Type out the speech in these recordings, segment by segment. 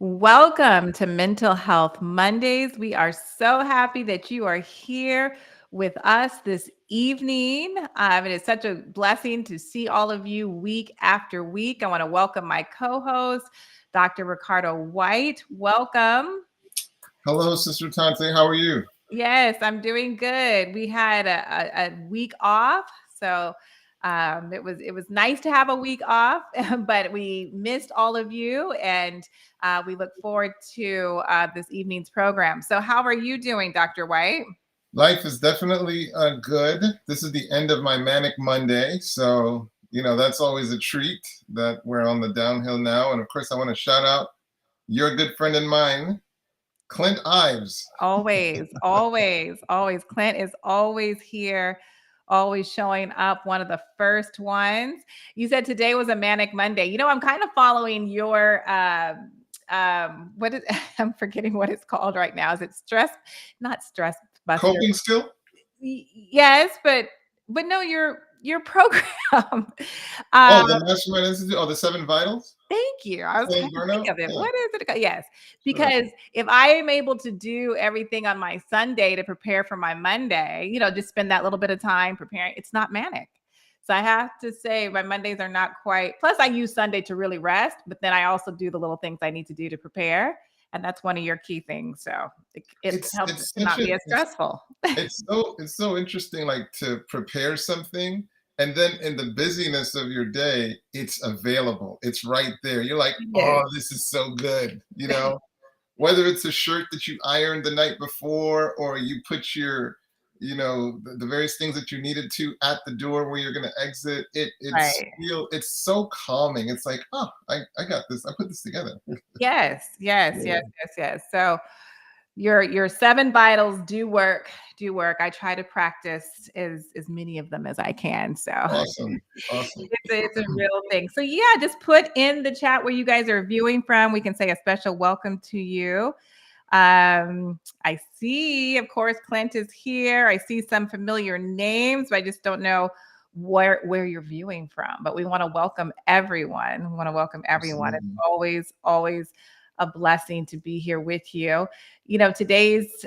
Welcome to Mental Health Mondays. We are so happy that you are here with us this evening. It is such a blessing to see all of you week after week. I want to welcome my co-host, Dr. Ricardo Whyte. Welcome. Hello, Sister Atonte. How are you? Yes, I'm doing good. We had a week off, so it was nice to have a week off, but we missed all of you, and we look forward to this evening's program. So, how are you doing, Dr. Whyte? Life is definitely good. This is the end of my Manic Monday. So, that's always a treat that we're on the downhill now. And of course, I want to shout out your good friend and mine, Clint Ives. Always, always, always. Clint is always here, always showing up. One of the first ones. You said today was a manic Monday. I'm kind of following your what is I'm forgetting what it's called right now. Is it stress? Not stress buster. Coping skill? Yes, but no, your program. The Mastermind Institute. Oh, the 7 Vitals? Thank you. I was trying to think of it. Yeah. What is it? Yes, because if I am able to do everything on my Sunday to prepare for my Monday, just spend that little bit of time preparing, it's not manic. So I have to say my Mondays are not quite. Plus, I use Sunday to really rest, but then I also do the little things I need to do to prepare. And that's one of your key things. So it helps to not be as stressful. It's so interesting, like to prepare something. And then in the busyness of your day, it's available. It's right there. You're like, oh, this is so good. Whether it's a shirt that you ironed the night before, or you put your, the various things that you needed to at the door where you're going to exit. It's so calming. It's like, oh, I got this. I put this together. Yes. So your 7 vitals do work. I try to practice as many of them as I can. So awesome. It's a real thing. So yeah, just put in the chat where you guys are viewing from. We can say a special welcome to you. I see, of course, Clint is here. I see some familiar names, but I just don't know where you're viewing from. But we want to welcome everyone. Absolutely. It's always a blessing to be here with you. Today's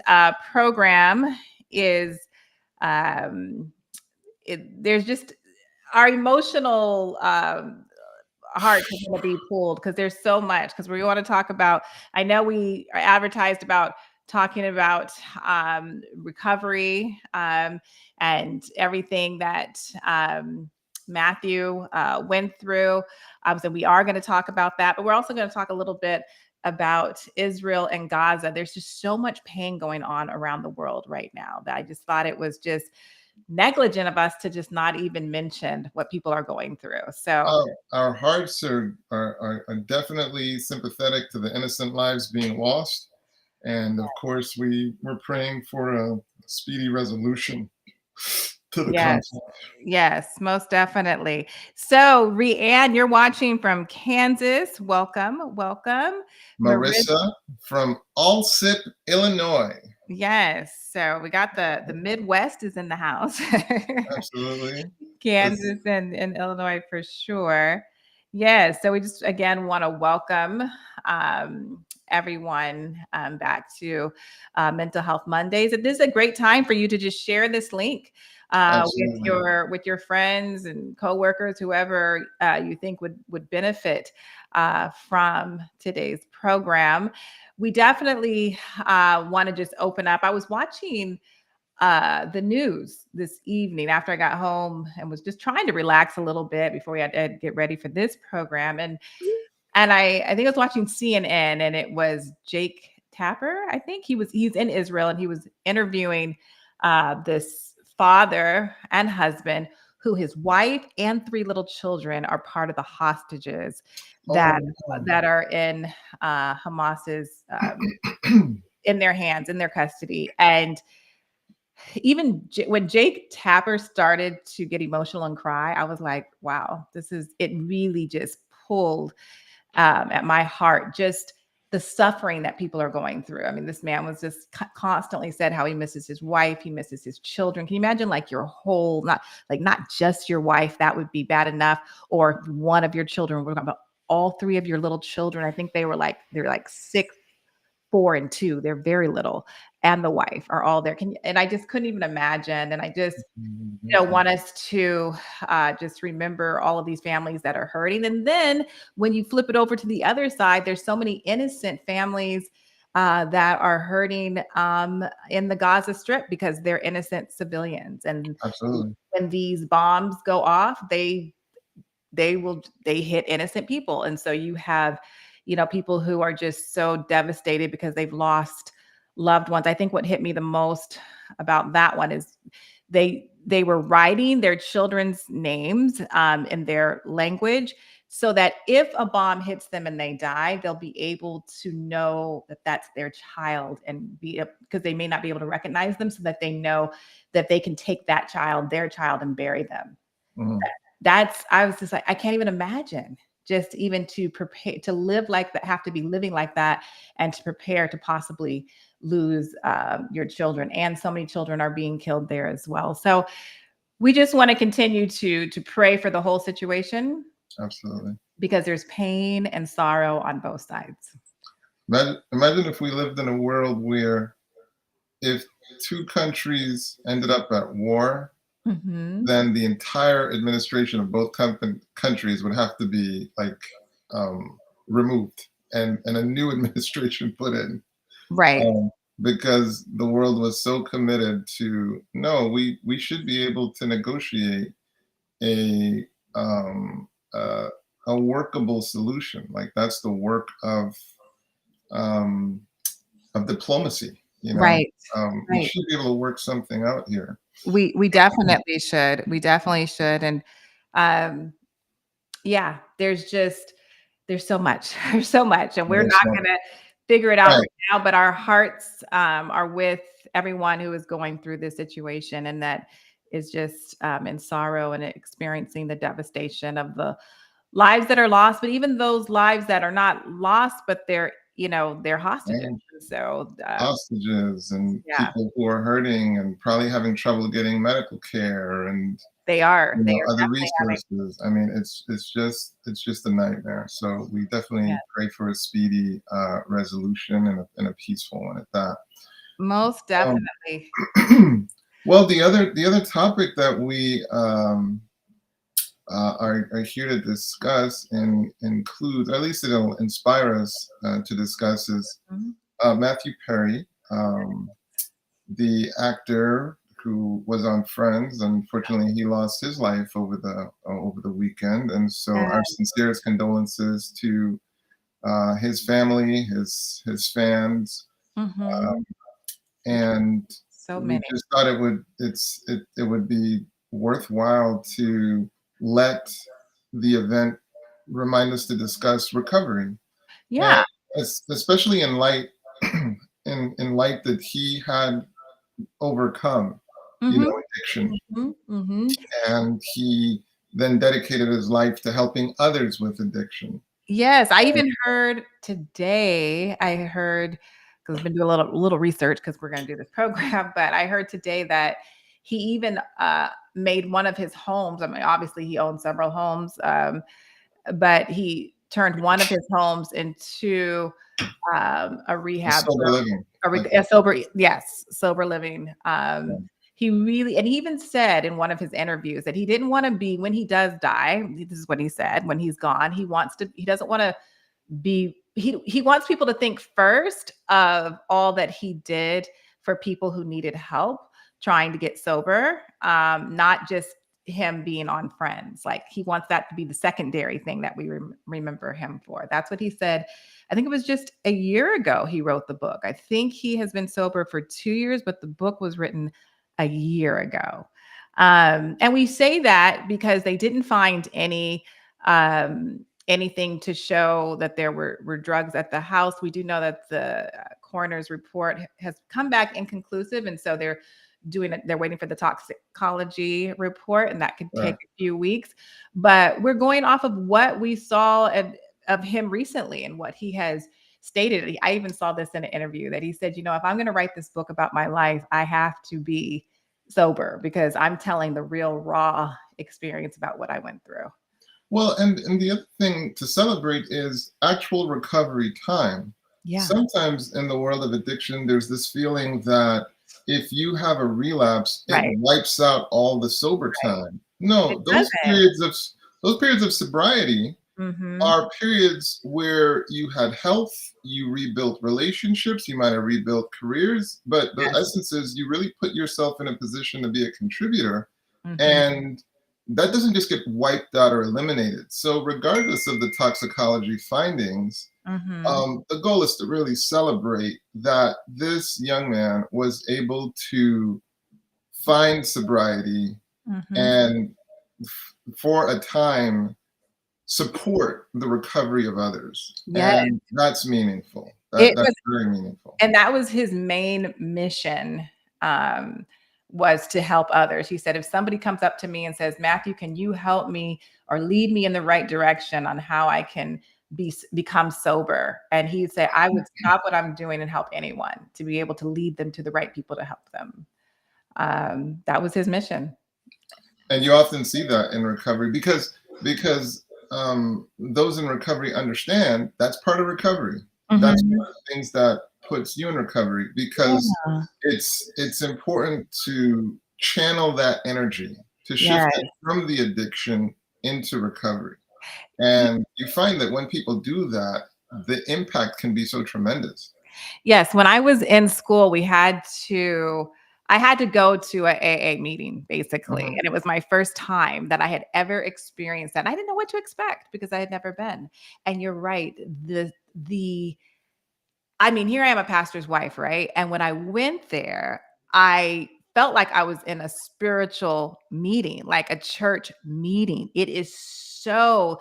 program is there's just our emotional heart is going to be pulled because there's so much, because we want to talk about, I know we are advertised about talking about recovery and everything that Matthew went through. So we are going to talk about that, but we're also going to talk a little bit about Israel and Gaza. There's just so much pain going on around the world right now that I just thought it was just negligent of us to just not even mention what people are going through. So our hearts are definitely sympathetic to the innocent lives being lost. And of course, we're praying for a speedy resolution to the conflict. Yes, most definitely. So, Rianne, you're watching from Kansas. Welcome. Marissa from Alsip, Illinois. Yes. So we got the Midwest is in the house. Absolutely. Kansas and Illinois for sure. Yes. So we just, again, want to welcome everyone back to Mental Health Mondays. And this is a great time for you to just share this link with your friends and coworkers, whoever you think would benefit from today's program. We definitely want to just open up. I was watching the news this evening after I got home and was just trying to relax a little bit before we had to get ready for this program. And I think I was watching CNN, and it was Jake Tapper. I think he's in Israel, and he was interviewing this father and husband who his wife and 3 little children are part of the hostages that are in Hamas's in their hands, in their custody. And even when Jake Tapper started to get emotional and cry, I was like, wow, it really just pulled at my heart, just the suffering that people are going through. I mean, this man was just constantly said how he misses his wife, he misses his children. Can you imagine, like, your whole, not just your wife, that would be bad enough, or one of your children, we're talking about all 3 of your little children. I think they're like 6, 4, and 2. They're very little, and the wife are all there. And I just couldn't even imagine. And I just, want us to just remember all of these families that are hurting. And then when you flip it over to the other side, there's so many innocent families that are hurting in the Gaza Strip because they're innocent civilians. And Absolutely. when these bombs go off, they hit innocent people. And so you have, people who are just so devastated because they've lost loved ones. I think what hit me the most about that one is they were writing their children's names in their language so that if a bomb hits them and they die, they'll be able to know that that's their child, and because they may not be able to recognize them, so that they know that they can take that child, their child, and bury them. Mm-hmm. I was just like, I can't even imagine just even to prepare to live like that, have to be living like that, and to prepare to possibly lose your children. And so many children are being killed there as well. So we just want to continue to pray for the whole situation. Absolutely. Because there's pain and sorrow on both sides. Imagine if we lived in a world where if 2 countries ended up at war, then the entire administration of both countries would have to be removed and a new administration put in. Right. Because the world was so committed to, no, we should be able to negotiate a workable solution. Like, that's the work of diplomacy. Right. We should be able to work something out here. We definitely should. We definitely should. And yeah, there's so much. There's so much. And we're not gonna figure it out right now, but our hearts are with everyone who is going through this situation, and that is just in sorrow and experiencing the devastation of the lives that are lost, but even those lives that are not lost, but they're hostages. So hostages and people who are hurting and probably having trouble getting medical care, and they are other resources. I mean, it's just a nightmare. So we definitely pray for a speedy resolution and a peaceful one at that. Most definitely. Well, the other topic that we are here to discuss and include, or at least it'll inspire us to discuss, is Matthew Perry, the actor who was on Friends. Unfortunately, he lost his life over the weekend, and so our sincerest condolences to his family, his fans, and so many. We just thought it would be worthwhile to let the event remind us to discuss recovery. Yeah. And especially in light in light that he had overcome addiction. And he then dedicated his life to helping others with addiction. Yes, I even heard today, because I've been doing a little research because we're going to do this program, but I heard today that he even made one of his homes. I mean, obviously he owns several homes, but he turned one of his homes into a rehab, sober living. Sober living. He even said in one of his interviews that he didn't want to be, when he does die, this is what he said, when he's gone, he doesn't want to be, he wants people to think first of all that he did for people who needed help trying to get sober, not just him being on Friends. Like, he wants that to be the secondary thing that we remember him for. That's what he said. I think it was just a year ago he wrote the book. I think he has been sober for 2 years, but the book was written a year ago. And we say that because they didn't find anything to show that there were drugs at the house. We do know that the coroner's report has come back inconclusive, and so they're waiting for the toxicology report, and that could take a few weeks. But we're going off of what we saw of him recently and what he has stated. I even saw this in an interview that he said, if I'm going to write this book about my life, I have to be sober because I'm telling the real raw experience about what I went through. Well, and the other thing to celebrate is actual recovery time. Yeah. Sometimes in the world of addiction, there's this feeling that if you have a relapse, it Right. wipes out all the sober Right. time. It No, doesn't. those periods of sobriety Mhm. are periods where you had health, you rebuilt relationships, you might have rebuilt careers, but the Yes. essence is you really put yourself in a position to be a contributor, Mhm. and that doesn't just get wiped out or eliminated. So, regardless of the toxicology findings, Mhm. the goal is to really celebrate that this young man was able to find sobriety Mhm. and for a time support the recovery of others, Yes. and that's meaningful. It That's was very meaningful. And that was his main mission, um, was to help others. He said, "If somebody comes up to me and says, 'Matthew, can you help me or lead me in the right direction on how I can become sober?'" And he'd say, "I would stop what I'm doing and help anyone to be able to lead them to the right people to help them." That was his mission. And you often see that in recovery because those in recovery understand that's part of recovery. That's Mhm. one of the things that puts you in recovery because Yeah. it's important to channel that energy, to shift it Yes. from the addiction into recovery. And you find that when people do that, the impact can be so tremendous. Yes, when I was in school, I had to go to a AA meeting basically, Mhm. and it was my first time that I had ever experienced that. And I didn't know what to expect because I had never been. And you're right, the I mean, here I am a pastor's wife, right? And when I went there, I felt like I was in a spiritual meeting, like a church meeting. They're so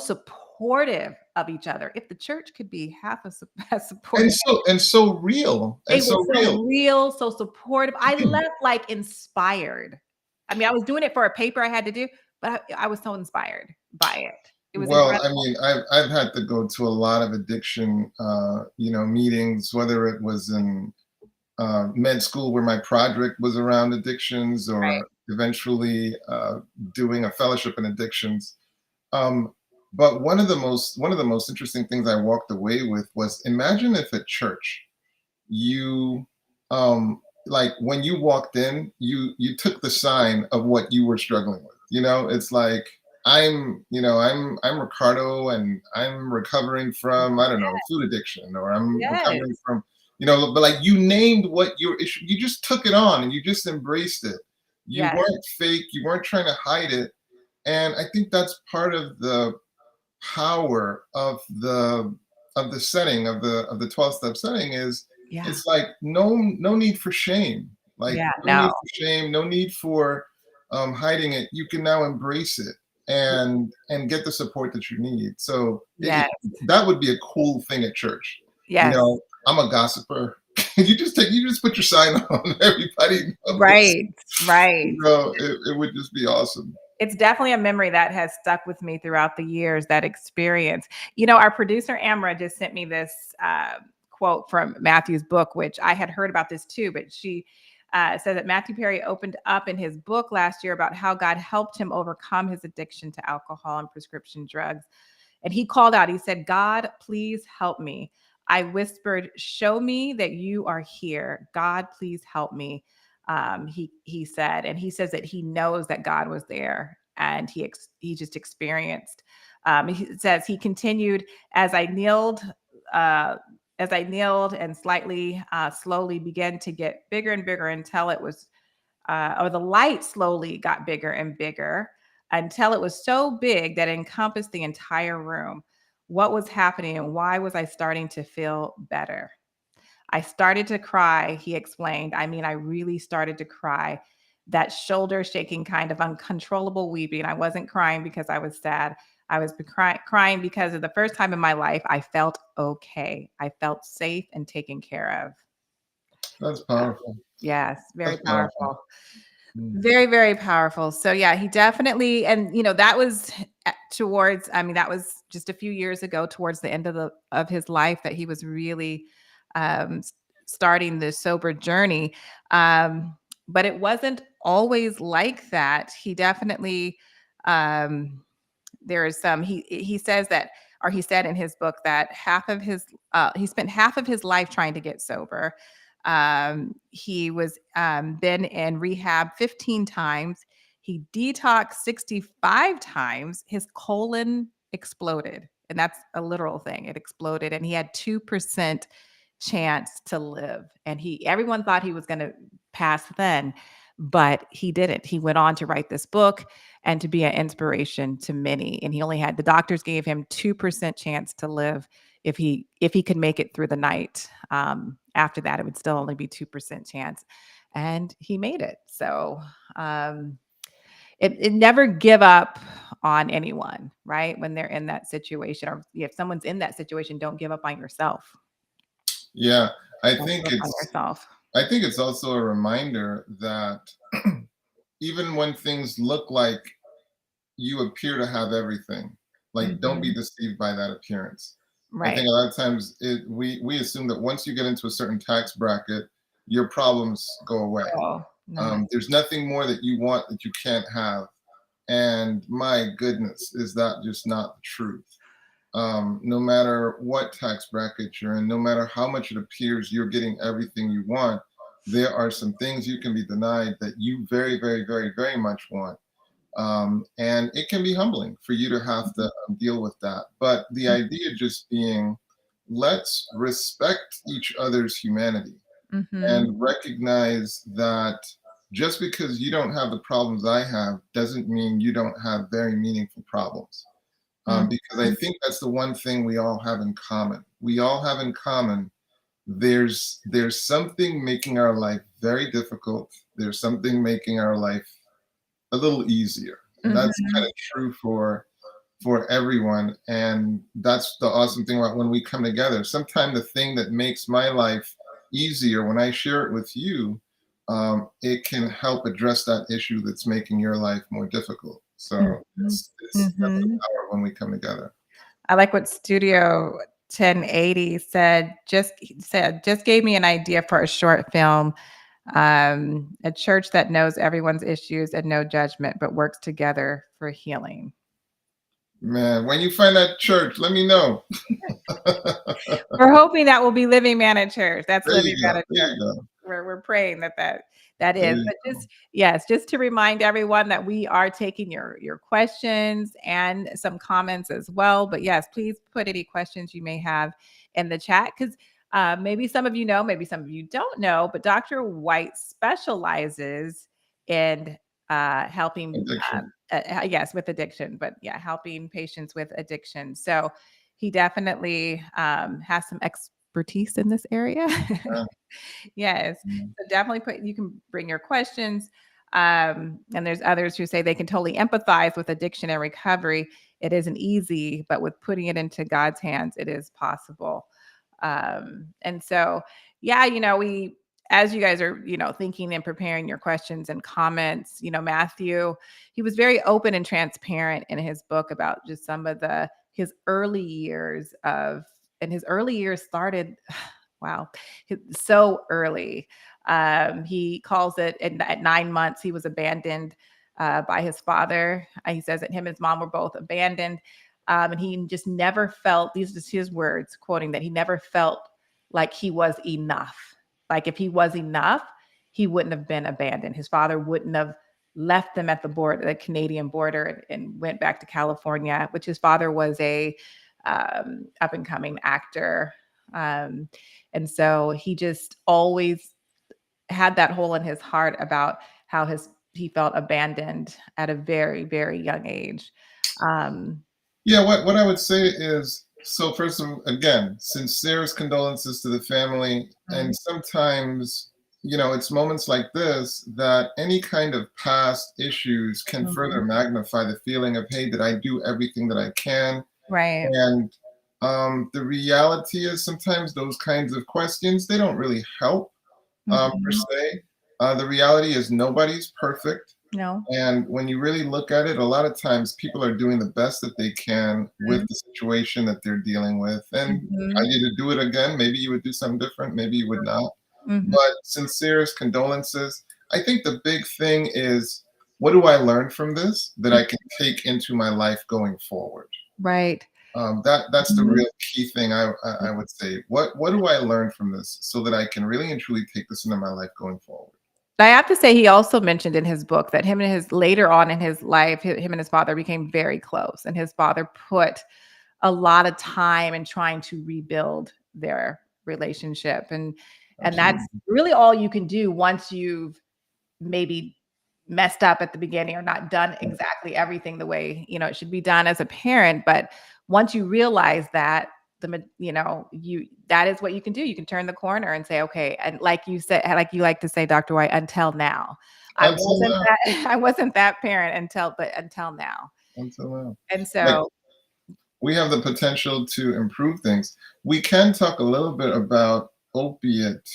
supportive of each other. If the church could be half as supportive. And so real, They and were so so real. real, so supportive. I left, like, inspired. I mean, I was doing it for a paper I had to do, but I was so inspired by it. It was Well, I incredible. mean, I've had to go to a lot of addiction, meetings, whether it was in med school where my project was around addictions, Right. or eventually doing a fellowship in addictions. Um, but one of the most interesting things I walked away with was, imagine if at church you like when you walked in, you took the sign of what you were struggling with. It's like, I'm Ricardo, and I'm recovering from, I don't know, food addiction, or I'm recovering Yes. from, but like, you named what your issue, you just took it on and you just embraced it. You Yes. weren't fake, you weren't trying to hide it. And I think that's part of the power of the setting of the 12-step setting is, Yeah. it's like, no need for shame. Like, Yeah. no No. need for shame, no need for hiding it. You can now embrace it and get the support that you need. So Yes. that would be a cool thing at church. Yes. I'm a gossiper. You just put your sign on, everybody knows. Right. Right. It would just be awesome. It's definitely a memory that has stuck with me throughout the years, that experience. Our producer Amra just sent me this quote from Matthew's book, which I had heard about this too, but she said that Matthew Perry opened up in his book last year about how God helped him overcome his addiction to alcohol and prescription drugs. And he called out, he said, "God, please help me." I whispered, "Show me that you are here. God, please help me." He said, and he says that he knows that God was there, and he just experienced. He says he continued, as I kneeled. Uh, as I kneeled and slowly began to get bigger and bigger until it was, or the light slowly got bigger and bigger until it was so big that it encompassed the entire room. What was happening and why was I starting to feel better? I started to cry, he explained. I mean, I really started to cry. That shoulder shaking kind of uncontrollable weeping. I wasn't crying because I was sad. I was crying because of the first time in my life I felt okay. I felt safe and taken care of. That's Uh, powerful. yes, very That's powerful. powerful. Mm. Very, very powerful. So yeah, he definitely, and that was towards, I mean, that was just a few years ago, towards the end of his life, that he was really starting the sober journey. But it wasn't always like that. He definitely um there is some, he says that, or he said in his book that he spent half of his life trying to get sober. He was been in rehab 15 times. He detoxed 65 times. His colon exploded, and that's a literal thing. It exploded, and he had 2% chance to live. And everyone thought he was going to pass then, but he didn't. He went on to write this book and to be an inspiration to many. And the doctors gave him 2% chance to live if he could make it through the night. After that, it would still only be 2% chance. And he made it. So it never give up on anyone, right? When they're in that situation, or if someone's in that situation, don't give up on yourself. Yeah, I Don't think give up on it's yourself. I think it's also a reminder that even when things look like you appear to have everything, like don't be Mhm. deceived by that appearance. I Right. think a lot of times we assume that once you get into a certain tax bracket, your problems go away. Oh, not. There's nothing more that you want that you can't have. And my goodness, is that just not the truth? No matter what tax bracket you're in, no matter how much it appears you're getting everything you want, there are some things you can be denied that you very, very, very, very much want. And it can be humbling for you to have to deal with that. But the idea just being, let's respect each other's humanity Mhm. and recognize that just because you don't have the problems I have doesn't mean you don't have very meaningful problems. Mhm. Because I think that's the one thing we all have in common. We all have in common there's something making our life very difficult. There's something making our life a little easier, and that's kind Mhm. of true for everyone. And that's the awesome thing about when we come together. Sometimes the thing that makes my life easier when I share it with you, it can help address that issue that's making your life more difficult. So Mhm. it's definitely Mhm. power when we come together. I like what Studio 1080 just gave me an idea for a short film. A church that knows everyone's issues and no judgment, but works together for healing. Man, when you find that church, let me know. We're hoping that will be Living Manna Church. That's There Living you go. Manna There Church. you go. We're praying that There is. you But go. just, yes, just to remind everyone that we are taking your questions and some comments as well. But yes, please put any questions you may have in the chat, because maybe some of you know, maybe some of you don't know, but Dr. Whyte specializes in helping, Addiction. yes, with addiction, but yeah, helping patients with addiction. So he definitely has some expertise in this area. Yeah. Yes. Mm. So definitely you can bring your questions. And there's others who say they can totally empathize with addiction and recovery. It isn't easy, but with putting it into God's hands, it is possible. And so, yeah, as you guys are, thinking and preparing your questions and comments, Matthew, he was very open and transparent in his book about just some of his early years and his early years started, wow, so early. He calls it at 9 months, he was abandoned by his father. He says that him and his mom were both abandoned. And he just never felt, these are just his words, quoting, that he never felt like he was enough. Like if he was enough, he wouldn't have been abandoned. His father wouldn't have left them at the Canadian border, and went back to California, which his father was a up and coming actor. Um, and so he just always had that hole in his heart about how he felt abandoned at a very, very young age. Um, Yeah, what I would say is, so first of all, again, sincerest condolences to the family. And mhm, sometimes, it's moments like this that any kind of past issues can further mhm, magnify the feeling of, hey, did I do everything that I can? right. And the reality is sometimes those kinds of questions, they don't really help per Mhm. se. The reality is nobody's perfect. No. And when you really look at it, a lot of times people are doing the best that they can with Mhm, the situation that they're dealing with. And are mhm, you to do it again? Maybe you would do something different, maybe you would not. mhm, But sincerest condolences. I think the big thing is what do I learn from this that I can take into my life going forward? Right. That's the Mhm. real key thing I would say. What do I learn from this so that I can really and truly take this into my life going forward? I have to say he also mentioned in his book that him and his later on in his life, him and his father became very close, and his father put a lot of time in trying to rebuild their relationship, and that's Absolutely. really all you can do once you've maybe messed up at the beginning or not done exactly everything the way, it should be done as a parent. But once you realize that, you that is what you can do. You can turn the corner and say, okay, and like you said, like you like to say, Dr. White, until now. I Until wasn't now. that I wasn't that parent until now. Until now. And Like, so we have the potential to improve things. We can talk a little bit about opiate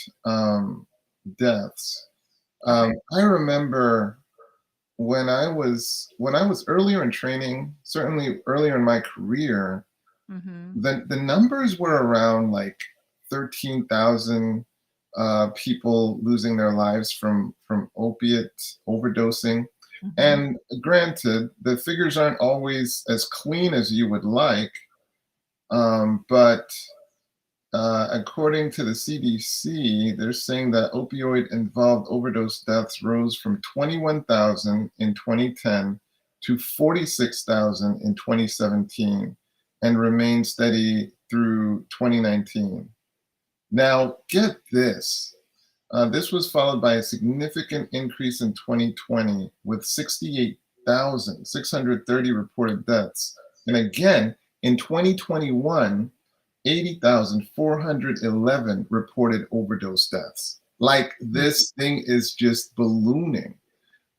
deaths. okay. I remember when I was earlier in training, certainly earlier in my career, Mhm. the numbers were around like 13,000 people losing their lives from opiate overdosing. Mhm. And granted, the figures aren't always as clean as you would like, but according to the CDC, they're saying that opioid-involved overdose deaths rose from 21,000 in 2010 to 46,000 in 2017 and remained steady through 2019. Now, get this. This was followed by a significant increase in 2020 with 68,630 reported deaths. And again, in 2021, 80,411 reported overdose deaths. Like this thing is just ballooning.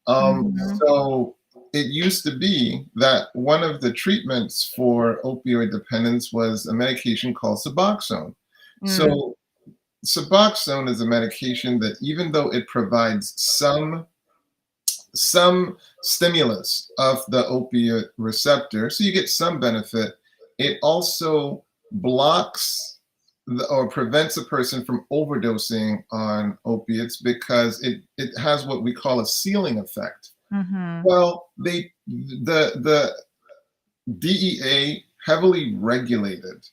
Mhm. So it used to be that one of the treatments for opioid dependence was a medication called Suboxone. Mm. So Suboxone is a medication that even though it provides some stimulus of the opiate receptor, so you get some benefit, it also blocks or prevents a person from overdosing on opiates because it has what we call a ceiling effect. Mhm. Well, the DEA heavily regulated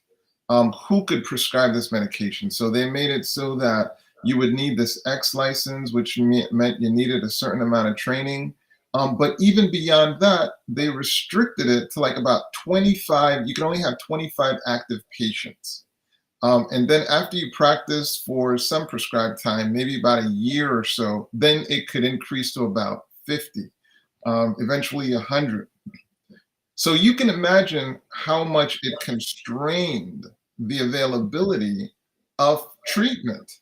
who could prescribe this medication. So they made it so that you would need this X license, which meant you needed a certain amount of training. But even beyond that, they restricted it to like about 25. You can only have 25 active patients. And then after you practice for some prescribed time, maybe about a year or so, then it could increase to about 50, eventually 100. So you can imagine how much it constrained the availability of treatment.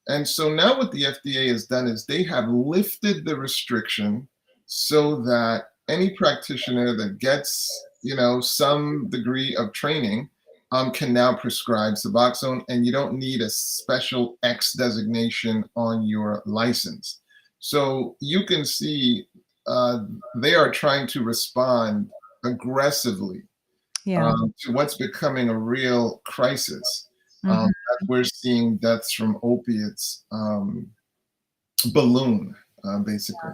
And so now what the FDA has done is they have lifted the restriction so that any practitioner that gets, some degree of training can now prescribe Suboxone, and you don't need a special X designation on your license. So you can see they are trying to respond aggressively Yeah. to what's becoming a real crisis. Mhm. That we're seeing deaths from opiates balloon, basically.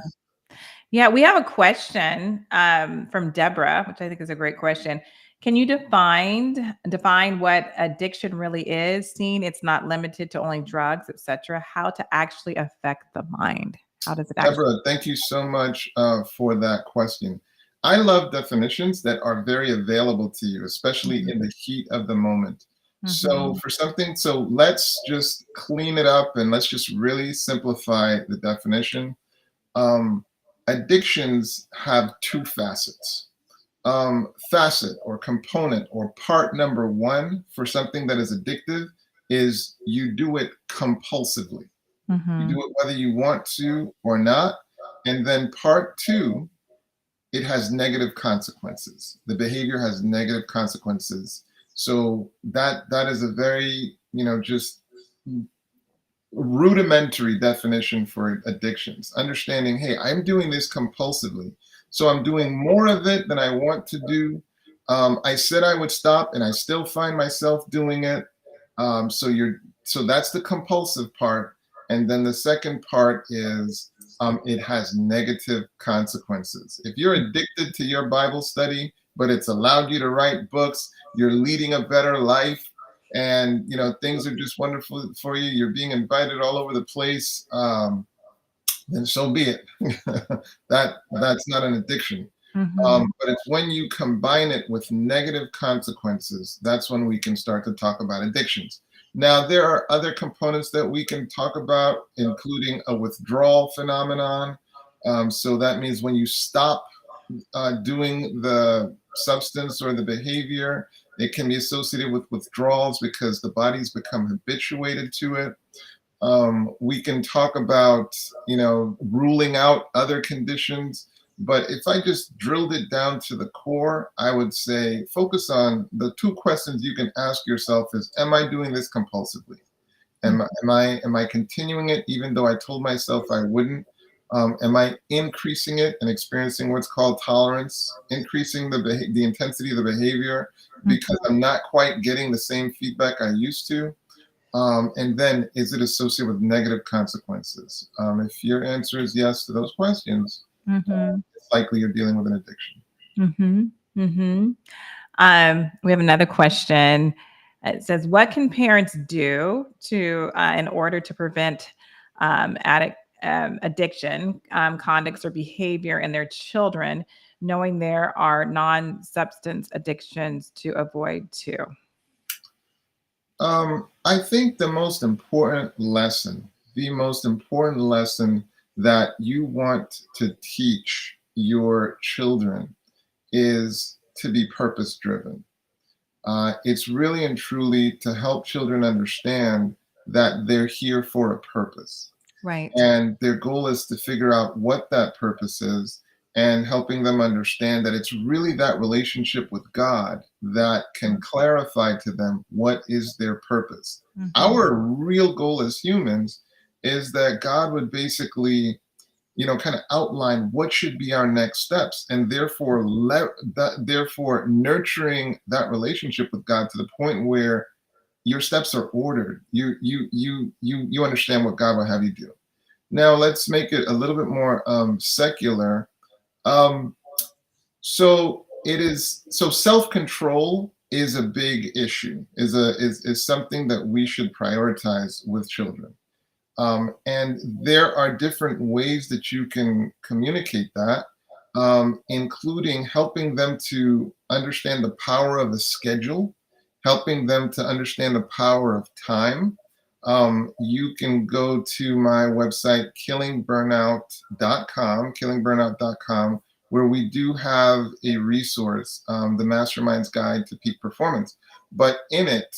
Yeah, we have a question from Deborah, which I think is a great question. Can you define what addiction really is? Seeing it's not limited to only drugs, etc. How to actually affect the mind? How does it actually? Deborah, thank you so much for that question. I love definitions that are very available to you, especially in the heat of the moment. So Mhm. so let's just clean it up and let's just really simplify the definition. Um, Addictions have two facets. Facet or component or part number one for something that is addictive is you do it compulsively. You do Mhm. it whether you want to or not. And then part two, it has negative consequences. The behavior has negative consequences. So that is a very, just rudimentary definition for addictions. Understanding, hey, I'm doing this compulsively. So I'm doing more of it than I want to do. I said I would stop and I still find myself doing it. So that's the compulsive part. And then the second part is it has negative consequences. If you're addicted to your Bible study, but it's allowed you to write books, you're leading a better life, and things are just wonderful for you. You're being invited all over the place. Then so be it. That's not an addiction. Mm-hmm. But it's when you combine it with negative consequences, that's when we can start to talk about addictions. Now, there are other components that we can talk about, including a withdrawal phenomenon. So that means when you stop doing the substance or the behavior, it can be associated with withdrawals because the body's become habituated to it. We can talk about, ruling out other conditions. But if I just drilled it down to the core, I would say focus on the two questions you can ask yourself is, am I doing this compulsively? Am I continuing it even though I told myself I wouldn't? Am I increasing it and experiencing what's called tolerance, increasing the intensity of the behavior because I'm not quite getting the same feedback I used to? And then, is it associated with negative consequences? If your answer is yes to those questions, Mm-hmm. it's likely you're dealing with an addiction. Mm-hmm. Mm-hmm. We have another question. It says, "What can parents do in order to prevent addiction, conducts, or behavior in their children, knowing there are non-substance addictions to avoid too?" I think the most important lesson that you want to teach your children is to be purpose driven. It's really and truly to help children understand that they're here for a purpose. Right. And their goal is to figure out what that purpose is and helping them understand that it's really that relationship with God that can clarify to them what is their purpose. Mm-hmm. Our real goal as humans is that God would basically kind of outline what should be our next steps, and therefore nurturing that relationship with God to the point where your steps are ordered. You understand what God will have you do. Now let's make it a little bit more secular. So self-control is a big issue. Is something that we should prioritize with children. And there are different ways that you can communicate that, including helping them to understand the power of a schedule, helping them to understand the power of time. You can go to my website, killingburnout.com, where we do have a resource, the Mastermind's Guide to Peak Performance. But in it,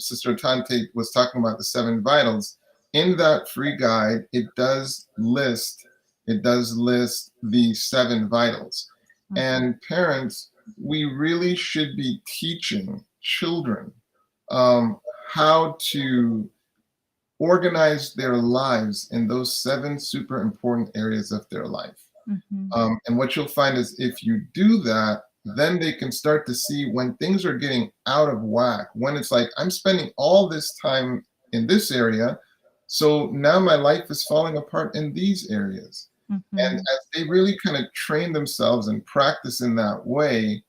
Sister Atonte was talking about the 7 vitals. In that free guide, it does list the 7 vitals. Mm-hmm. And parents, we really should be teaching children how to organize their lives in those 7 super important areas of their life. Mm-hmm. And what you'll find is if you do that, then they can start to see when things are getting out of whack, when it's like, I'm spending all this time in this area, so now my life is falling apart in these areas. Mm-hmm. And as they really kind of train themselves and practice in that way,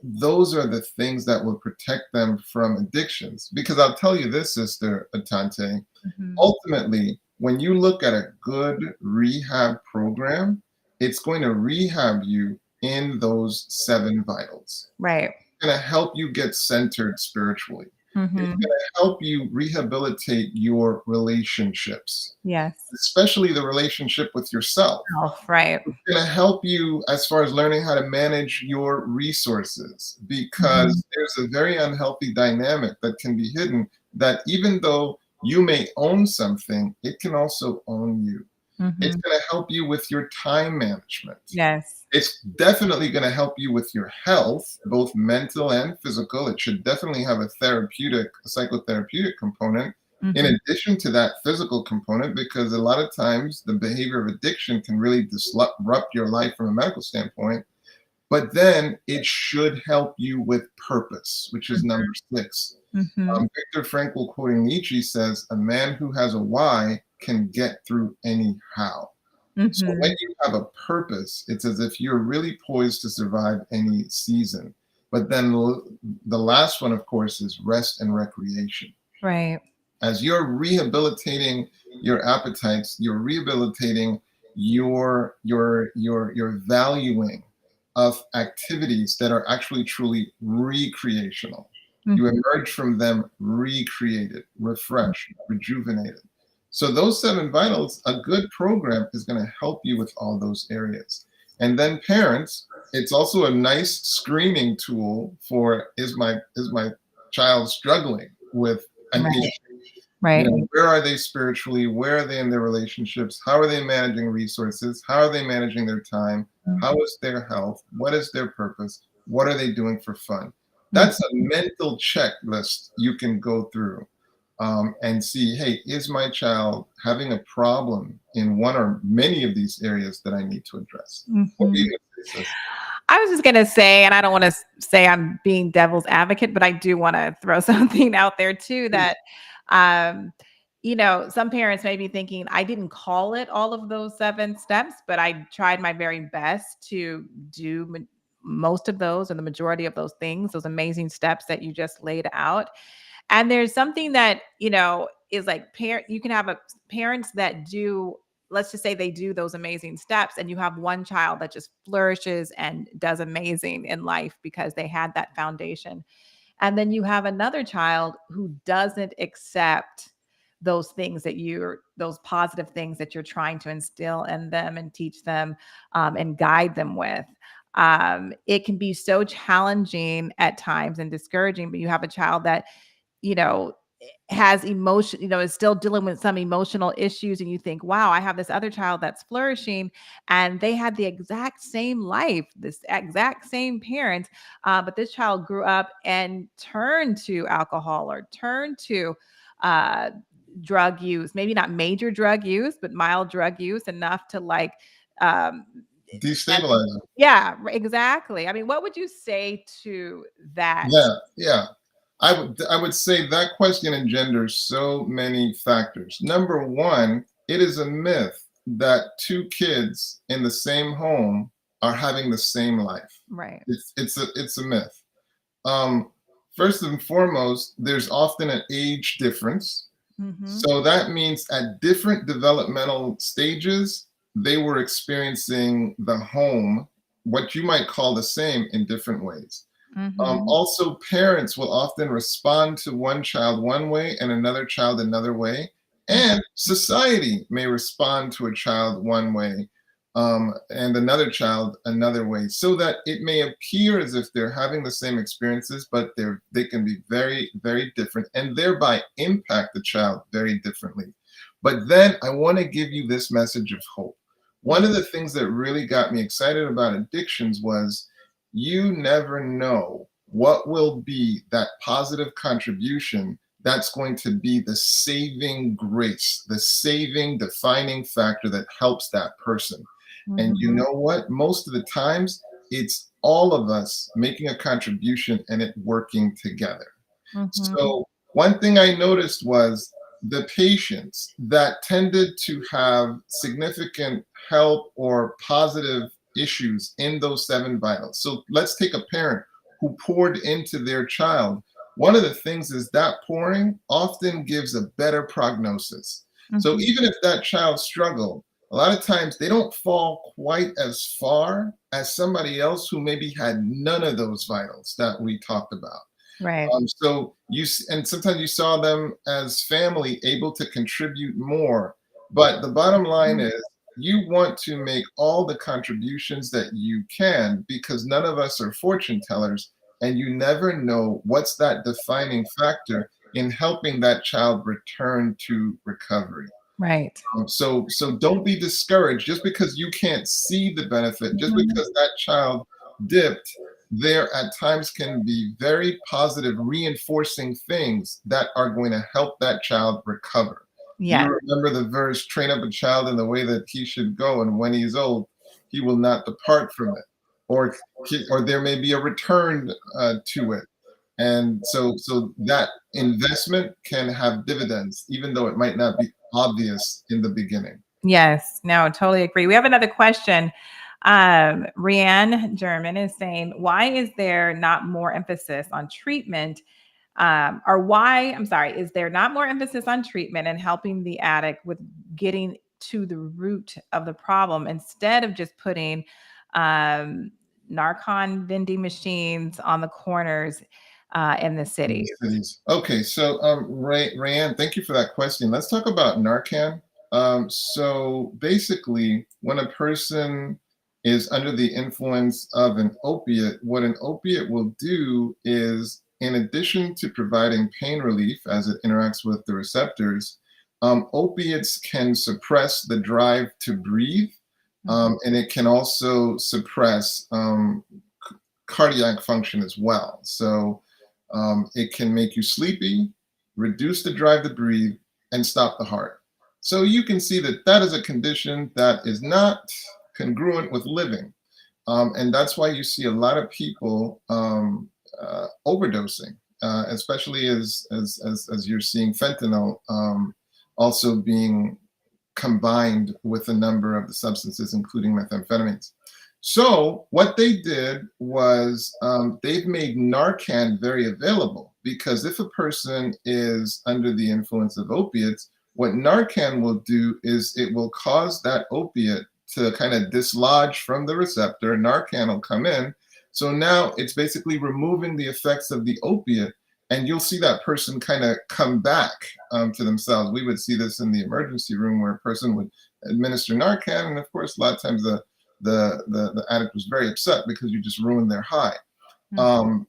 those are the things that will protect them from addictions. Because I'll tell you this, Sister Atonte, Mm-hmm. ultimately, when you look at a good rehab program, it's going to rehab you in those 7 vitals. Right. It's going to help you get centered spiritually. Mm-hmm. It's going to help you rehabilitate your relationships. Yes. Especially the relationship with yourself. Right. It's going to help you as far as learning how to manage your resources, because there's a very unhealthy dynamic that can be hidden, that even though you may own something, it can also own you. Mm-hmm. It's going to help you with your time management. Yes. It's definitely going to help you with your health, both mental and physical. It should definitely have a psychotherapeutic component, in addition to that physical component, because a lot of times the behavior of addiction can really disrupt your life from a medical standpoint. But then it should help you with purpose, which is number 6. Viktor Frankl, quoting Nietzsche, says, "A man who has a why can get through any how." So when Mhm. you have a purpose, it's as if you're really poised to survive any season. But then the last one, of course, is rest and recreation. Right. As you're rehabilitating your appetites, you're rehabilitating your valuing of activities that are actually truly recreational. You Mhm. emerge from them recreated, refreshed, rejuvenated. So those 7 vitals, a good program is going to help you with all those areas. And then parents, it's also a nice screening tool for is my child struggling with an issue? Right. Right. Where are they spiritually? Where are they in their relationships? How are they managing resources? How are they managing their time? How is their health? What is their purpose? What are they doing for fun? Mhm. That's a mental checklist you can go through and see, hey, is my child having a problem in one or many of these areas that I need to address? What are you Mhm. going to say, sis? I was just gonna say, and I don't want to say I'm being devil's advocate, but I do want to throw something out there too Please. that, um, some parents may be thinking, I didn't call it all of those 7 steps, but I tried my very best to do most of those or the majority of those things, those amazing steps that you just laid out. And there's something that, is like you can have parents that do, let's just say they do those amazing steps, and you have one child that just flourishes and does amazing in life because they had that foundation. And then you have another child who doesn't accept those positive things that you're trying to instill in them and teach them, and guide them with. It can be so challenging at times and discouraging, but you have a child that you know, has emotion, is still dealing with some emotional issues. And you think, wow, I have this other child that's flourishing and they had the exact same life, this exact same parents. But this child grew up and turned to alcohol or turned to uh, drug use, maybe not major drug use, but mild drug use enough to like, um, and Destabilizing. yeah, exactly. I mean, what would you say to that? Yeah, yeah. I would say that question engenders so many factors. Number one, it is a myth that 2 kids in the same home are having the same life. Right. It's a myth. Um, First and foremost, there's often an age difference. Mhm. So that means at different developmental stages, they were experiencing the home, what you might call the same, in different ways. Mhm. Also, parents will often respond to one child one way and another child another way. Mm. And society may respond to a child one way and another child another way, so that it may appear as if they're having the same experiences, but they can be very, very different and thereby impact the child very differently. But then I want to give you this message of hope. One of the things that really got me excited about addictions was you never know what will be that positive contribution that's going to be the saving grace, the saving defining factor that helps that person. And you Mhm. know what? Most of the times, it's all of us making a contribution and it working together. Mhm. So, one thing I noticed was the patients that tended to have significant health or positive issues in those 7 vitals. So, let's take a parent who poured into their child. One of the things is that pouring often gives a better prognosis. So, Mhm. even if that child struggled, a lot of times they don't fall quite as far as somebody else who maybe had none of those vitals that we talked about. Right. So and sometimes you saw them as family able to contribute more. But the bottom line Mm. is you want to make all the contributions that you can because none of us are fortune tellers, and you never know what's that defining factor in helping that child return to recovery. Right. So don't be discouraged just because you can't see the benefit, just Mhm. because that child dipped. There at times can be very positive reinforcing things that are going to help that child recover. You Yes. remember the verse, train up a child in the way that he should go, and when he's old, he will not depart from it. Or there may be a return to it. And so that investment can have dividends, even though it might not be obvious in the beginning. Yes, no, totally agree. We have another question. Rianne German is saying, why is there not more emphasis on treatment? Or why, I'm sorry, is there not more emphasis on treatment and helping the addict with getting to the root of the problem instead of just putting um, narcon vending machines on the corners in the In the cities? cities. Okay, so Rayanne, thank you for that question. Let's talk about Narcan. So basically, when a person is under the influence of an opiate, what an opiate will do is, in addition to providing pain relief as it interacts with the receptors, opiates can suppress the drive to breathe, Mhm. and it can also suppress cardiac function as well. So it can make you sleepy, reduce the drive to breathe, and stop the heart. So you can see that that is a condition that is not congruent with living. And that's why you see a lot of people overdosing, especially as you're seeing fentanyl also being combined with a number of the substances, including methamphetamines. So what they did was they've made Narcan very available because if a person is under the influence of opiates, what Narcan will do is it will cause that opiate to kind of dislodge from the receptor. Narcan will come in. So now it's basically removing the effects of the opiate, and you'll see that person kind of come back to themselves. We would see this in the emergency room where a person would administer Narcan, and of course, a lot of times the addict was very upset because you just ruined their high.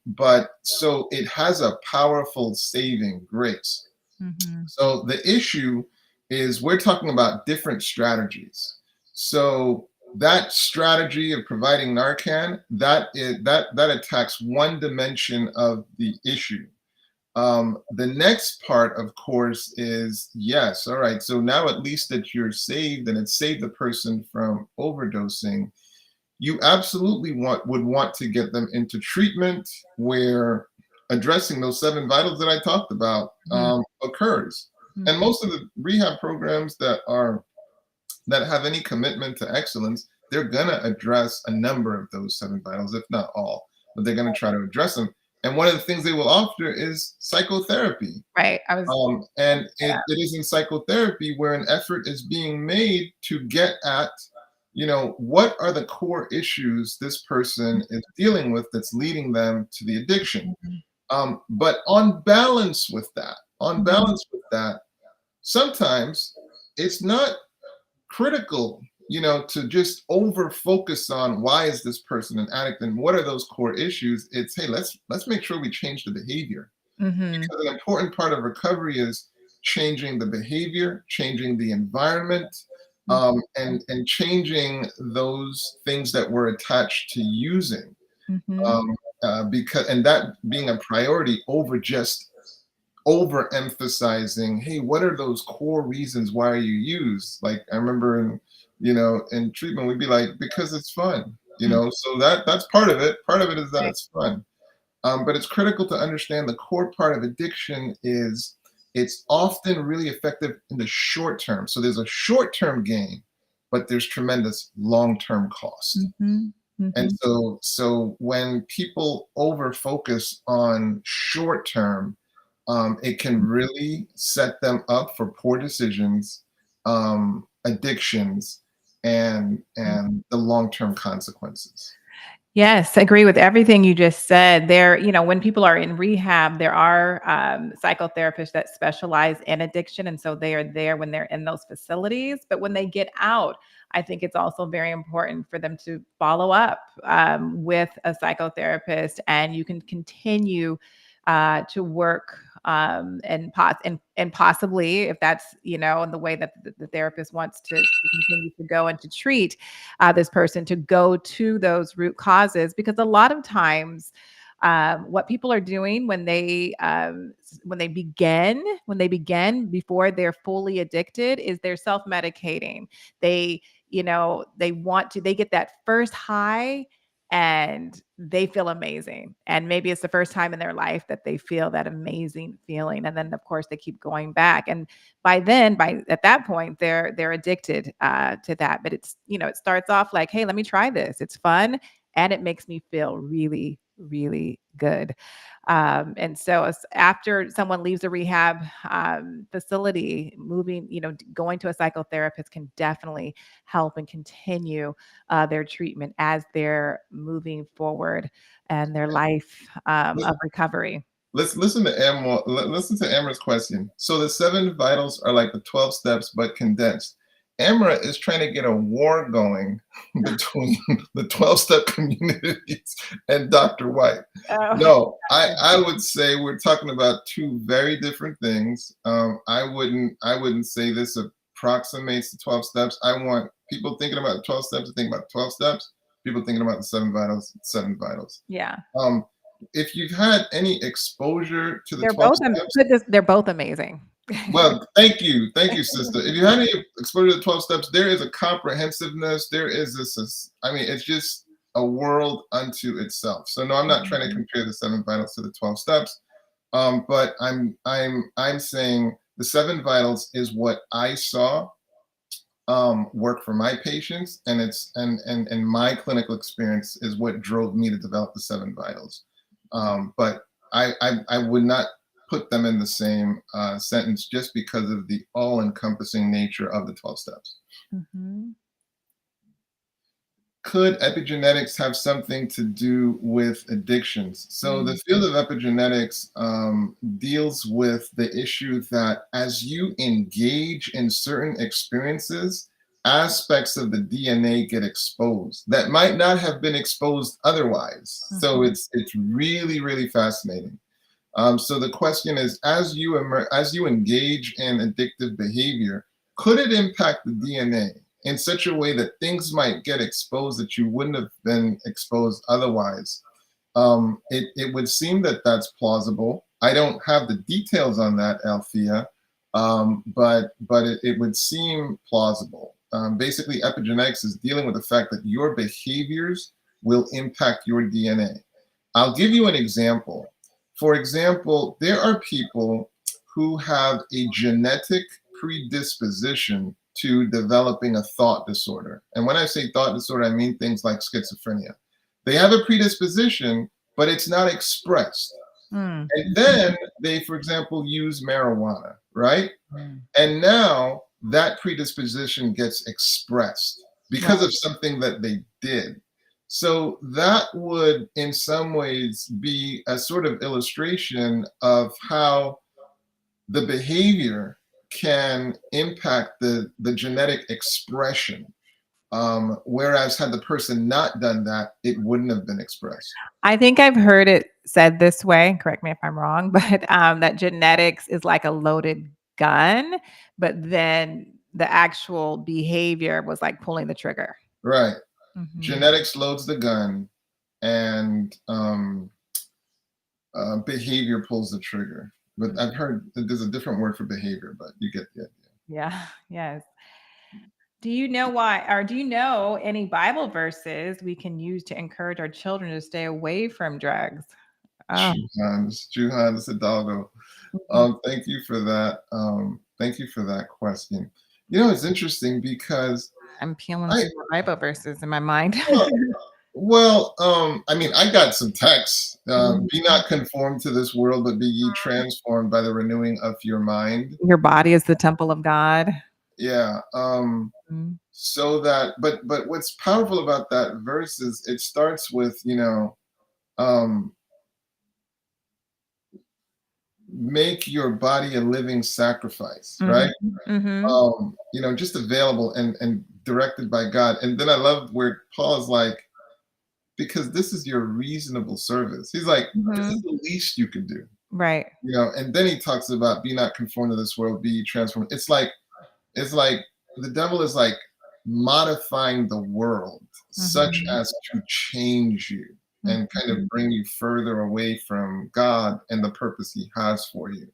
But so it has a powerful saving grace. Mhm. So the issue is we're talking about different strategies. So that strategy of providing Narcan that attacks one dimension of the issue. The next part, of course, is yes, all right. So now at least that you're saved and it saved the person from overdosing, you absolutely would want to get them into treatment where addressing those seven vitals that I talked about Mhm. occurs. And Mhm. most of the rehab programs that have any commitment to excellence, they're gonna address a number of those seven vitals, if not all, but they're gonna try to address them. And one of the things they will offer is psychotherapy. Right. I was. And it is in psychotherapy where an effort is being made to get at, what are the core issues this person is dealing with that's leading them to the addiction. Mhm. But on Mhm. balance with that, sometimes it's not critical, to just over focus on why is this person an addict and what are those core issues. It's, hey, let's make sure we change the behavior, Mhm. because an important part of recovery is changing the behavior, changing the environment, and changing those things that we're attached to using. Mhm. Because and that being a priority over just overemphasizing, hey, what are those core reasons why you use? Like I remember in treatment, we'd be like, because it's fun, Mhm. so that's part of it. Part of it is that Right. it's fun. But it's critical to understand the core part of addiction is it's often really effective in the short term. So there's a short term gain, but there's tremendous long term cost. Mhm. And Mhm. so when people over focus on short term, it can really set them up for poor decisions, addictions, and the long term consequences. Yes, agree with everything you just said. There, when people are in rehab, there are psychotherapists that specialize in addiction. And so they are there when they're in those facilities. But when they get out, I think it's also very important for them to follow up with a psychotherapist, and you can continue to work and possibly, if that's in the way that the therapist wants to continue to go and to treat this person, to go to those root causes, because a lot of times what people are doing when they begin before they're fully addicted is they're self-medicating. They they get that first high, and they feel amazing. And maybe it's the first time in their life that they feel that amazing feeling. And then of course they keep going back. And by at that point, they're addicted to that. But it's, it starts off like, hey, let me try this. It's fun and it makes me feel really, really good. And so after someone leaves a rehab facility, going to a psychotherapist can definitely help and continue their treatment as they're moving forward and their life of recovery. Let's listen to Listen to Amra's question. So the 7 vitals are like the 12 steps, but condensed. Amra is trying to get a war going between the 12-step communities and Dr. Whyte. Oh. No, I would say we're talking about 2 very different things. I wouldn't say this approximates the 12 steps. I want people thinking about the 12 steps to think about 12 steps. People thinking about the 7 vitals, 7 vitals. Yeah. If you've had any exposure to the They're 12 both steps, they're both amazing. well, thank you, sister. If you had any exposure to the 12 steps, there is a comprehensiveness. There is this. I mean, it's just a world unto itself. So no, I'm not trying to compare the 7 vitals to the 12 steps, but I'm saying the 7 vitals is what I saw work for my patients, and and my clinical experience is what drove me to develop the 7 vitals. But I would not put them in the same sentence just because of the all-encompassing nature of the 12 steps. Mm-hmm. Could epigenetics have something to do with addictions? So the field of epigenetics deals with the issue that as you engage in certain experiences, aspects of the DNA get exposed that might not have been exposed otherwise. So it's really, really fascinating. So the question is, as you engage in addictive behavior, could it impact the DNA in such a way that things might get exposed that you wouldn't have been exposed otherwise? It would seem that that's plausible. I don't have the details on that, Althea, but it would seem plausible. Basically, epigenetics is dealing with the fact that your behaviors will impact your DNA. I'll give you an example. For example, there are people who have a genetic predisposition to developing a thought disorder. And when I say thought disorder, I mean things like schizophrenia. They have a predisposition, but it's not expressed. And then they, for example, use marijuana, right? And now that predisposition gets expressed because of something that they did. So that would, in some ways, be a sort of illustration of how the behavior can impact the genetic expression. Whereas had the person not done that, it wouldn't have been expressed. I think I've heard it said this way, correct me if I'm wrong, but that genetics is like a loaded gun, but then the actual behavior was like pulling the trigger. Right. Genetics loads the gun, and behavior pulls the trigger. But I've heard that there's a different word for behavior, but you get the idea. Yeah. Yes. Do you know why, or do you know any Bible verses we can use to encourage our children to stay away from drugs? Oh. Juhan Hidalgo. Thank you for that. Thank you for that question. It's interesting because I'm peeling through the Bible verses in my mind. Well, I mean, I got some texts. Be not conformed to this world, but be ye transformed by the renewing of your mind. Your body is the temple of God. Yeah. So that, but what's powerful about that verse is it starts with, make your body a living sacrifice, right? Just available and directed by God. And then I love where Paul is like, because this is your reasonable service. He's like, this is the least you can do. Right. And then he talks about be not conformed to this world, be transformed. It's like the devil is like modifying the world such as to change you and kind of bring you further away from God and the purpose he has for you.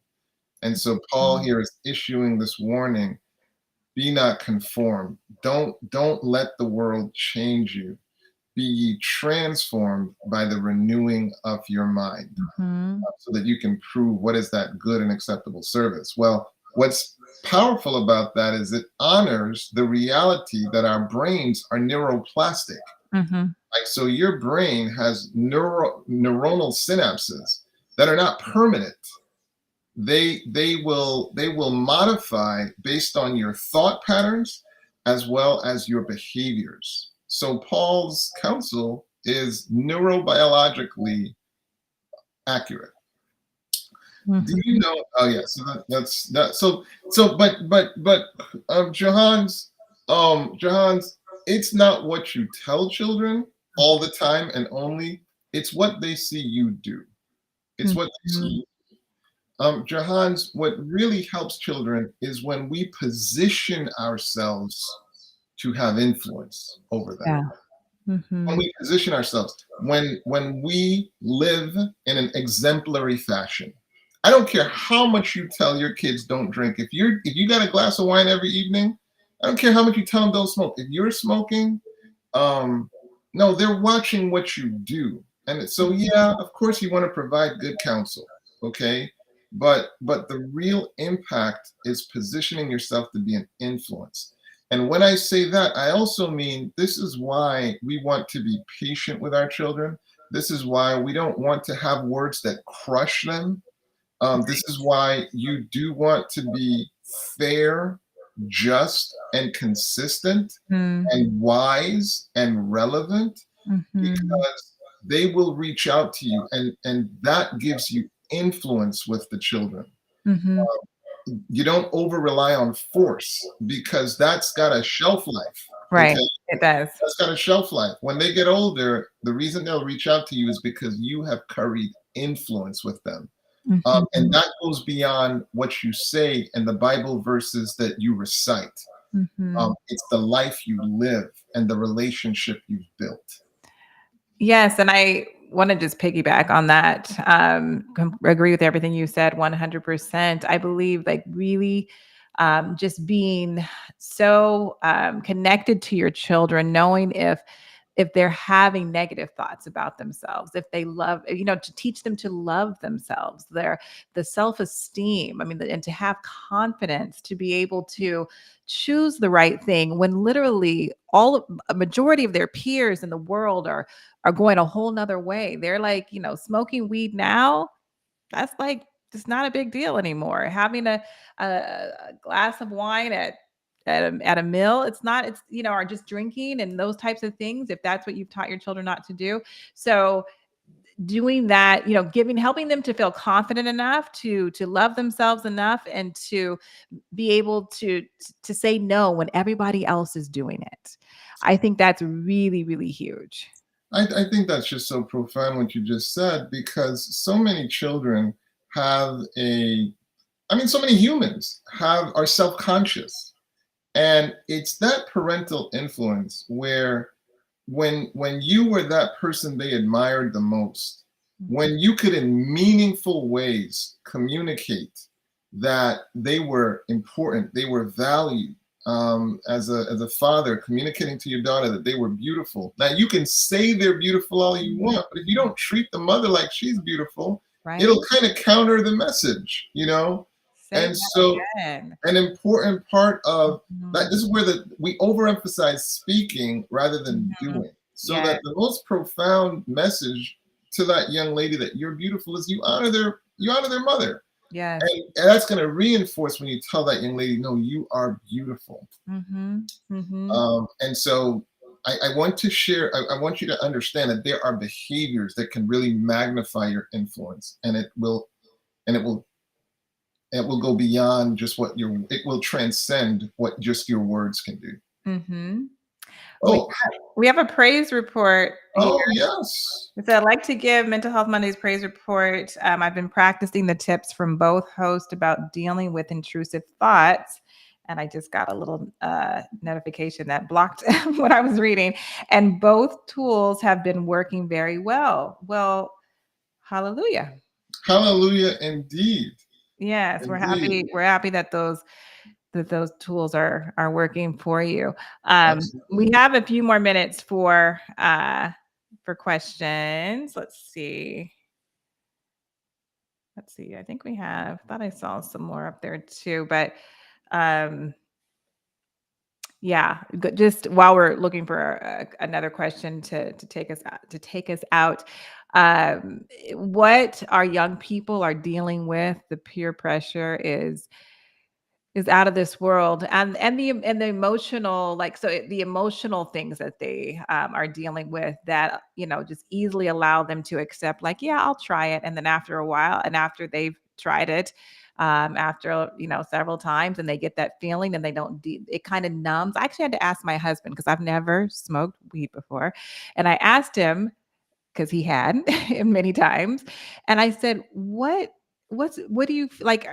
And so Paul here is issuing this warning, be not conformed. Don't let the world change you. be ye transformed by the renewing of your mind, Mhm. so that you can prove what is that good and acceptable service. Well, what's powerful about that is it honors the reality that our brains are neuroplastic. Mhm. Like, so your brain has neuronal synapses that are not permanent. They will modify based on your thought patterns as well as your behaviors. So Paul's counsel is neurobiologically accurate. Do you Mhm. know? Oh yeah, so that's that. So Johannes, it's not what you tell children all the time and only. It's what they see you do. It's what they see Mhm. you. Johannes, what really helps children is when we position ourselves to have influence over them. Yeah. When Mhm. we position ourselves, when we live in an exemplary fashion. I don't care how much you tell your kids don't drink. If you got a glass of wine every evening, I don't care how much you tell them don't smoke. If you're smoking, um, no, they're watching what you do. And so yeah, of course you want to provide good counsel, okay? But the real impact is positioning yourself to be an influence. And when I say that, I also mean this is why we want to be patient with our children. This is why we don't want to have words that crush them. This is why you do want to be fair, just, and consistent, Mhm. and wise and relevant, Mhm. because they will reach out to you, and that gives you influence with the children. Mhm. You don't over rely on force because that's got a shelf life. Right. Okay. It does. That's got a shelf life. When they get older, the reason they'll reach out to you is because you have carried influence with them. And Mhm. that goes beyond what you say and the Bible verses that you recite. Mhm. It's the life you live and the relationship you've built. Yes, and I want to just piggyback on that. Agree with everything you said 100%. I believe like really just being so connected to your children, knowing if they're having negative thoughts about themselves, if they love, to teach them to love themselves, the self-esteem, and to have confidence to be able to choose the right thing when literally a majority of their peers in the world are going a whole nother way. They're like, smoking weed now, that's like it's not a big deal anymore. Having a glass of wine at a meal, it's not, it's, or just drinking and those types of things, if that's what you've taught your children not to do. So doing that, helping them to feel confident enough to love themselves enough and to be able to say no when everybody else is doing it. I think that's really, really huge. I think that's just so profound what you just said, because so many children have so many humans are self-conscious. And it's that parental influence where when you were that person they admired the most, when you could in meaningful ways communicate that they were important, they were valued, as a father communicating to your daughter that they were beautiful. Now you can say they're beautiful all you want, but if you don't treat the mother like she's beautiful, Right? it'll kind of counter the message. Say And that so again. an important part of that, Mhm. this is where we overemphasize speaking rather than Mhm. doing, so Yes, that the most profound message to that young lady that you're beautiful is you honor their mother. yes. And that's going to reinforce when you tell that young lady, no, you are beautiful. Mhm, mhm, And so I want to share, I want you to understand that there are behaviors that can really magnify your influence, and it will go beyond just it will transcend what just your words can do. mhm. We Oh, we have a praise report here. oh yes. So I'd like to give Mental Health Mondays praise report. I've been practicing the tips from both hosts about dealing with intrusive thoughts, and I just got a little notification that blocked what I was reading. And both tools have been working very well. Well, hallelujah. Hallelujah indeed. Yes, we're Indeed. happy. We're happy that those that those tools are working for you. We Absolutely. have a few more minutes for questions. Let's see. I think we have. Thought I saw some more up there too, but um, yeah. Just while we're looking for another question to take us out. What our young people are dealing with, the peer pressure is out of this world, and the emotional, like, the emotional things that they are dealing with, that just easily allow them to accept, like, yeah, I'll try it, and then after a while, and after they've tried it, after several times, and they get that feeling, and they don't it kind of numbs. I actually had to ask my husband, because I've never smoked weed before, and I asked him, because he had many times, and I said, what do you like,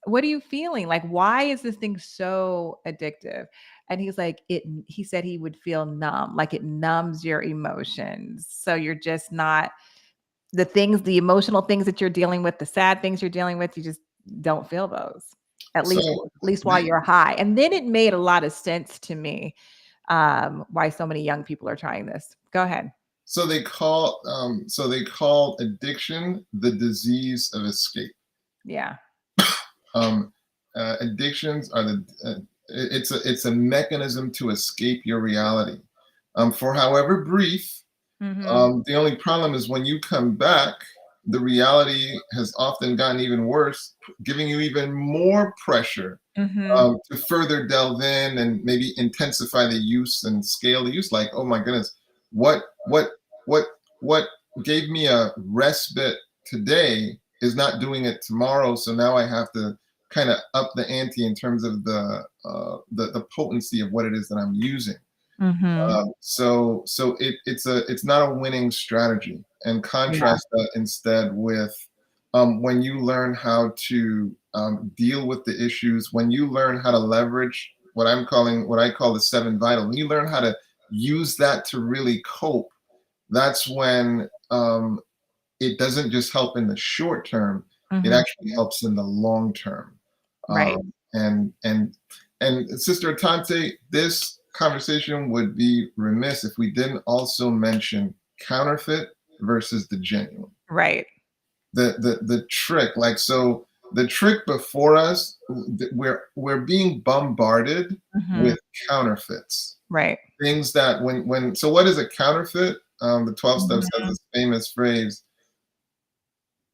what are you feeling? Like, why is this thing so addictive? And he's like, he said he would feel numb, like it numbs your emotions. So you're just not the emotional things that you're dealing with, the sad things you're dealing with, you just don't feel those. At least So at least while the, you're high. And then it made a lot of sense to me, why so many young people are trying this. Go ahead. so they call addiction the disease of escape. Yeah. Um, Addictions are it's a mechanism to escape your reality, for however brief. Mm-hmm. The only problem is when you come back, the reality has often gotten even worse, giving you even more pressure Mm-hmm. to further delve in and maybe intensify the use and scale the use. Like, oh my goodness, what what what what gave me a respite today is not doing it tomorrow. So now I have to kind of up the ante in terms of the potency of what it is that I'm using. Mm-hmm. It's not a winning strategy. And Yeah. contrast that instead with when you learn how to deal with the issues, when you learn how to leverage what I call the seven vital, when you learn how to use that to really cope, that's when it doesn't just help in the short term, it Mm-hmm. actually helps in the long term. Right. Um, and and and Sister Atonte, this conversation would be remiss if we didn't also mention counterfeit versus the genuine. Right. The trick, like, so the trick before us, we're being bombarded Mm-hmm. with counterfeits, Right. things that when so what is a counterfeit? The 12 steps has Mhm, this famous phrase: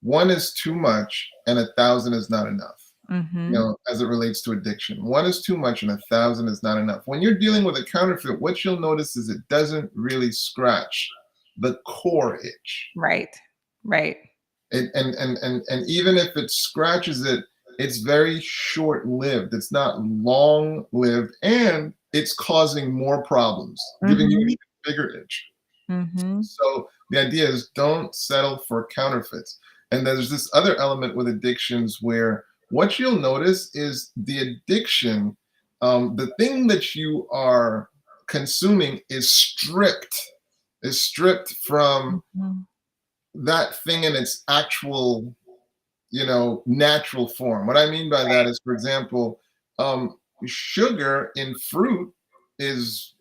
one is too much and 1,000 is not enough. mhm, As it relates to addiction, one is too much and 1,000 is not enough. When you're dealing with a counterfeit, what you'll notice is it doesn't really scratch the core itch. right, right, And even if it scratches it, it's very short lived. It's not long lived, and it's causing more problems, giving you an mhm, even bigger itch. mhm, So the idea is, don't settle for counterfeits. And there's this other element with addictions where what you'll notice is the addiction, the thing that you are consuming is stripped from mhm, that thing in its actual, natural form. What I mean by that is, for example, sugar in fruit is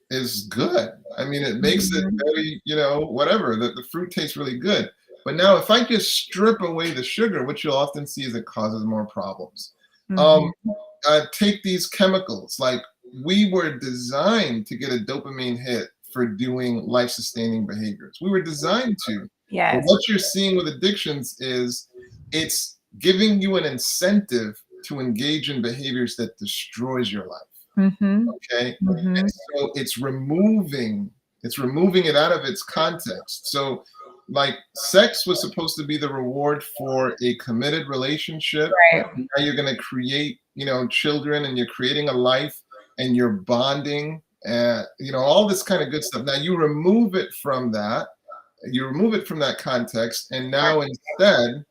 good. I mean, it makes it mhm, very, whatever. The fruit tastes really good. But now, if I just strip away the sugar, what you'll often see is it causes more problems. Um, mhm. Take these chemicals. Like, we were designed to get a dopamine hit for doing life-sustaining behaviors. We were designed to. But Yes. what you're seeing with addictions is it's giving you an incentive to engage in behaviors that destroys your life. Mhm, Okay. mhm. And so it's removing it out of its context. So, like, sex was supposed to be the reward for a committed relationship. Right. Now you're going to create, children, and you're creating a life, and you're bonding, all this kind of good stuff. Now you remove it from that context, and Mer now instead,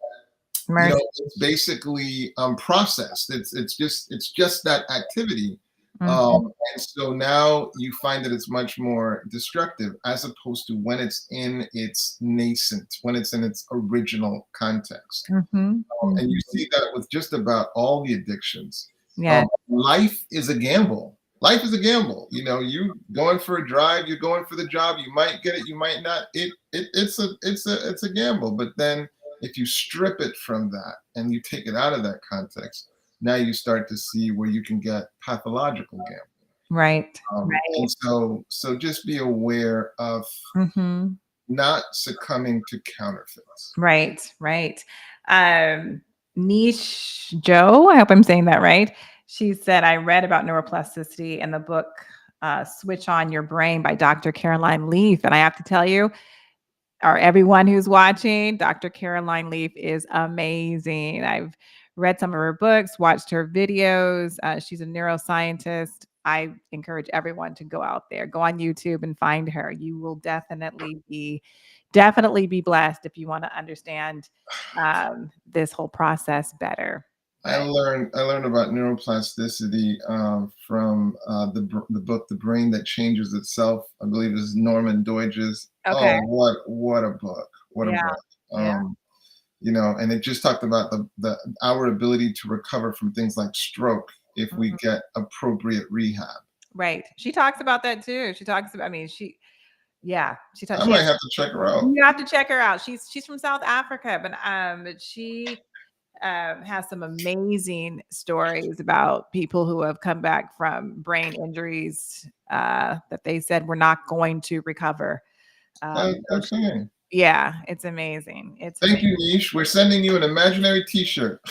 mercy. it's basically processed. It's just that activity. Mhm, And so now you find that it's much more destructive, as opposed to when it's in its nascent, when it's in its original context. mhm, And you mhm. see that with just about all the addictions. Yes. Life is a gamble. Life is a gamble. You know, you going for a drive, you're going for the job. You might get it, you might not. It's a gamble. But then if you strip it from that and you take it out of that context, now you start to see where you can get pathological gambling. Right. And Right. so just be aware of Mm-hmm. not succumbing to counterfeits. Right. Right. Um, Niche Joe, I hope I'm saying that right. She said, I read about neuroplasticity in the book Switch on Your Brain by Dr. Caroline Leaf. And I have to tell you, or everyone who's watching, Dr. Caroline Leaf is amazing. I've read some of her books, watched her videos. She's a neuroscientist. I encourage everyone to go out there, go on YouTube and find her. You will definitely be blessed if you want to understand this whole process better. I But learned about neuroplasticity from the book The Brain That Changes Itself. I believe is Norman Doidge's. okay, Oh, what a book! What a yeah, book! yeah, You know, and it just talked about the our ability to recover from things like stroke if we mhm. get appropriate rehab. Right. She talks about that too. She talks about. I mean, yeah, she talks. I might have to check her out. You have to check her out. She's from South Africa, but she has some amazing stories about people who have come back from brain injuries that they said were not going to recover. Okay. Yeah, it's amazing. It's Thank amazing. you, Niche. We're sending you an imaginary T-shirt.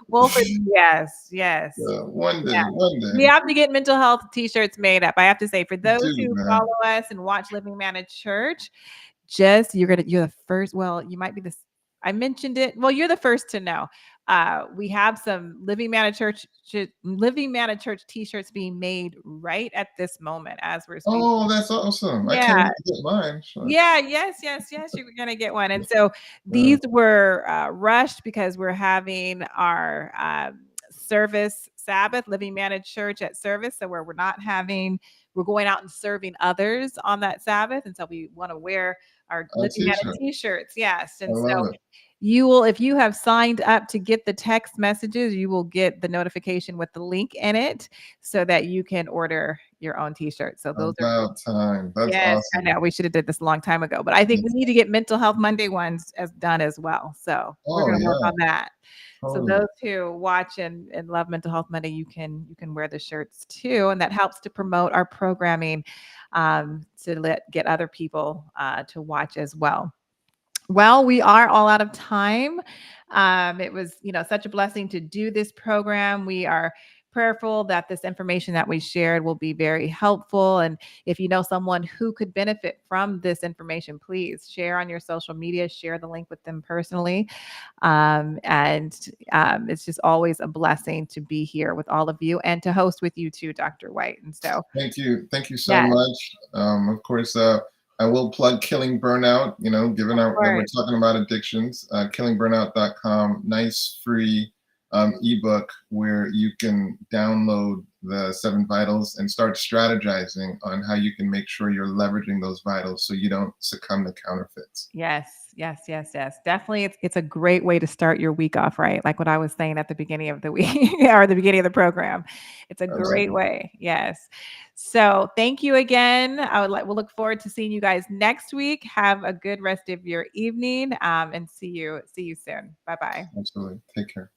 Well, yes, yes. One Yeah. day, one We day. have to get mental health t-shirts made up. I have to say, for those Dude, who man. follow us and watch Living Manna Church, you're the first. Well, you might be this. I mentioned it. Well, you're the first to know. We have some Living Manna Church t-shirts being made right at this moment as we're speaking. Oh, that's awesome. I can't Yeah. wait to get mine. Sure. Yeah, yes, you're gonna get one. And so Yeah. these were rushed because we're having our service Sabbath, Living Managed Church at service. So where we're going out and serving others on that Sabbath. And so we want to wear our A Living Managed T-shirt. t-shirts. Yes. I And love so it. you will, if you have signed up to get the text messages, you will get the notification with the link in it so that you can order your own t-shirt. So those are About time. That's Yes, I awesome. know. We should have did this a long time ago, but I think we Yes. need to get Mental Health Monday ones as done as well. So we're Oh, gonna work yeah. on that. So Totally. those who watch and love Mental Health Monday, you can wear the shirts too, and that helps to promote our programming to get other people to watch as well. Well, we are all out of time. It was, such a blessing to do this program. We are prayerful that this information that we shared will be very helpful. And if you know someone who could benefit from this information, please share on your social media, share the link with them personally. And it's just always a blessing to be here with all of you and to host with you too, Dr. Whyte. And so, Thank you. Thank you so yes, much. Of course, I will plug Killing Burnout, you know, given of that we're course. talking about addictions, killingburnout.com, nice free ebook where you can download the 7 vitals and start strategizing on how you can make sure you're leveraging those vitals so you don't succumb to counterfeits. Yes. Definitely, it's a great way to start your week off, right? Like what I was saying at the beginning of the week or the beginning of the program. It's a great Absolutely. way. Yes. So thank you again. We'll look forward to seeing you guys next week. Have a good rest of your evening. And see you soon. Bye bye. Absolutely. Take care.